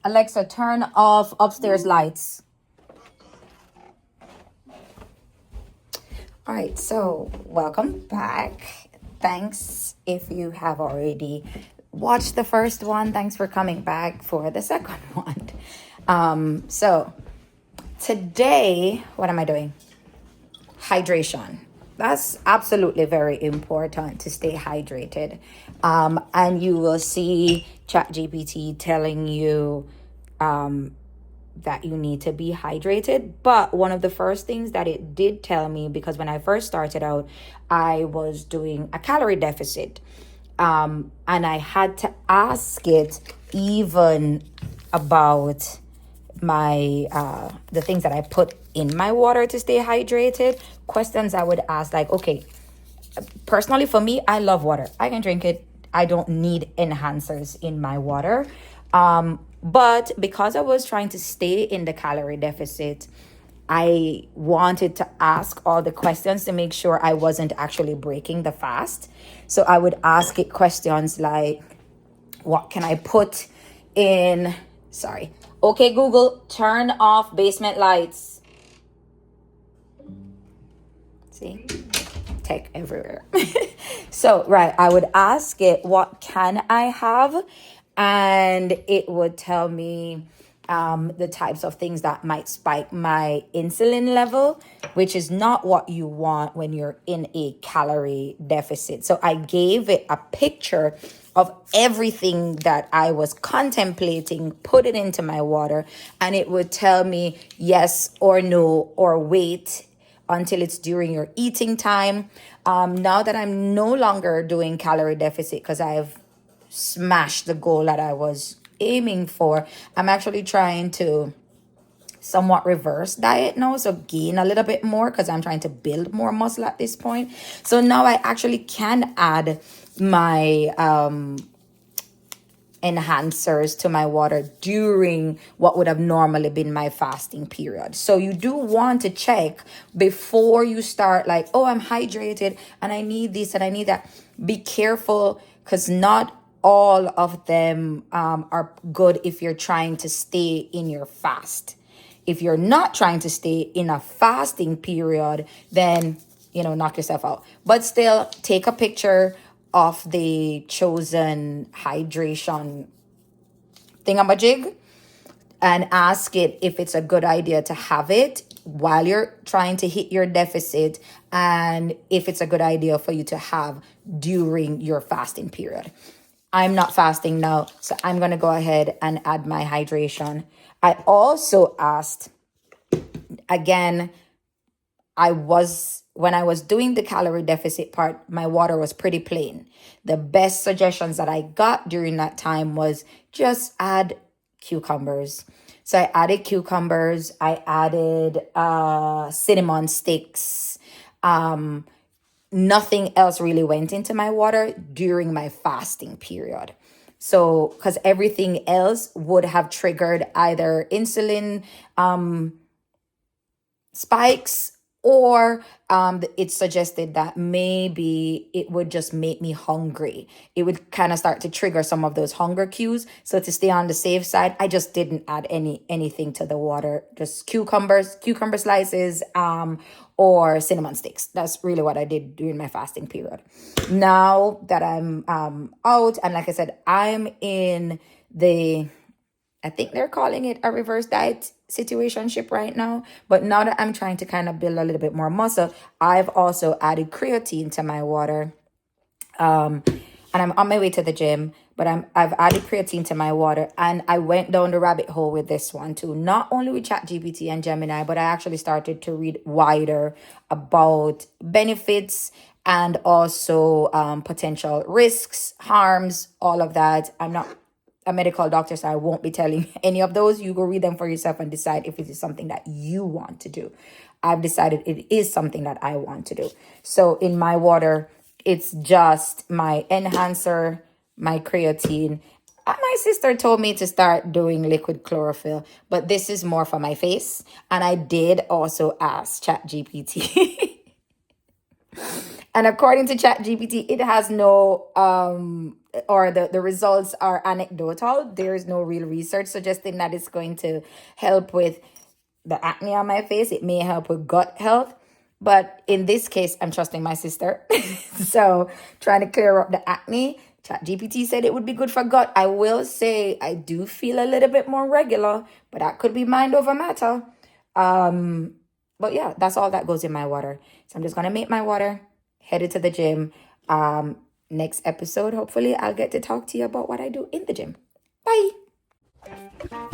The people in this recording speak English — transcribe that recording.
Alexa, turn off upstairs lights. All right, so welcome back. Thanks if you have already watched the first one. Thanks for coming back for the second one. So today, what am I doing? Hydration. That's absolutely very important to stay hydrated. And you will see ChatGPT telling you that you need to be hydrated. But one of the first things that it did tell me, because when I first started out, I was doing a calorie deficit. And I had to ask it even about my the things that I put in my water to stay hydrated. Questions I would ask, like, okay, personally for me, I love water. I can drink it. I don't need enhancers in my water. But because I was trying to stay in the calorie deficit, I wanted to ask all the questions to make sure I wasn't actually breaking the fast. So I would ask it questions like, what can I put in? Sorry. Okay, Google, turn off basement lights. See? Tech everywhere. So, right, I would ask it, what can I have? And it would tell me the types of things that might spike my insulin level, which is not what you want when you're in a calorie deficit. So I gave it a picture of everything that I was contemplating, put it into my water, and it would tell me yes or no, or wait until it's during your eating time. Now that I'm no longer doing calorie deficit because I've smashed the goal that I was aiming for, I'm actually trying to somewhat reverse diet now, so gain a little bit more because I'm trying to build more muscle at this point. So now I actually can add my enhancers to my water during what would have normally been my fasting period. So you do want to check before you start, like, oh, I'm hydrated and I need this and I need that. Be careful, because not all of them are good if you're trying to stay in your fast. If you're not trying to stay in a fasting period, then, knock yourself out. But still, take a picture of the chosen hydration thingamajig and ask it if it's a good idea to have it while you're trying to hit your deficit, and if it's a good idea for you to have during your fasting period. I'm not fasting now, so I'm going to go ahead and add my hydration. I also asked, again, when I was doing the calorie deficit part, my water was pretty plain. The best suggestions that I got during that time was just add cucumbers. So I added cucumbers. I added cinnamon sticks. Nothing else really went into my water during my fasting period. So, because everything else would have triggered either insulin spikes, or it suggested that maybe it would just make me hungry. It would kind of start to trigger some of those hunger cues. So to stay on the safe side, I just didn't add anything to the water. Just cucumber slices, or cinnamon sticks. That's really what I did during my fasting period. Now that I'm out, and like I said, I'm in I think they're calling it a reverse diet situationship right now. But now that I'm trying to kind of build a little bit more muscle, I've also added creatine to my water. And I'm on my way to the gym, but I've added creatine to my water, and I went down the rabbit hole with this one too. Not only with ChatGPT and Gemini, but I actually started to read wider about benefits and also potential risks, harms, all of that. I'm not a medical doctor, so I won't be telling any of those. You go read them for yourself and decide if it is something that you want to do. I've decided it is something that I want to do. So in my water, it's just my enhancer, my creatine. My sister told me to start doing liquid chlorophyll, but this is more for my face. And I did also ask ChatGPT And according to ChatGPT, it has no or the results are anecdotal. There is no real research suggesting that it's going to help with the acne on my face. It may help with gut health. But in this case, I'm trusting my sister. So trying to clear up the acne. ChatGPT said it would be good for gut. I will say I do feel a little bit more regular, but that could be mind over matter. But yeah, that's all that goes in my water. So I'm just gonna make my water, headed to the gym. Next episode, hopefully, I'll get to talk to you about what I do in the gym. Bye.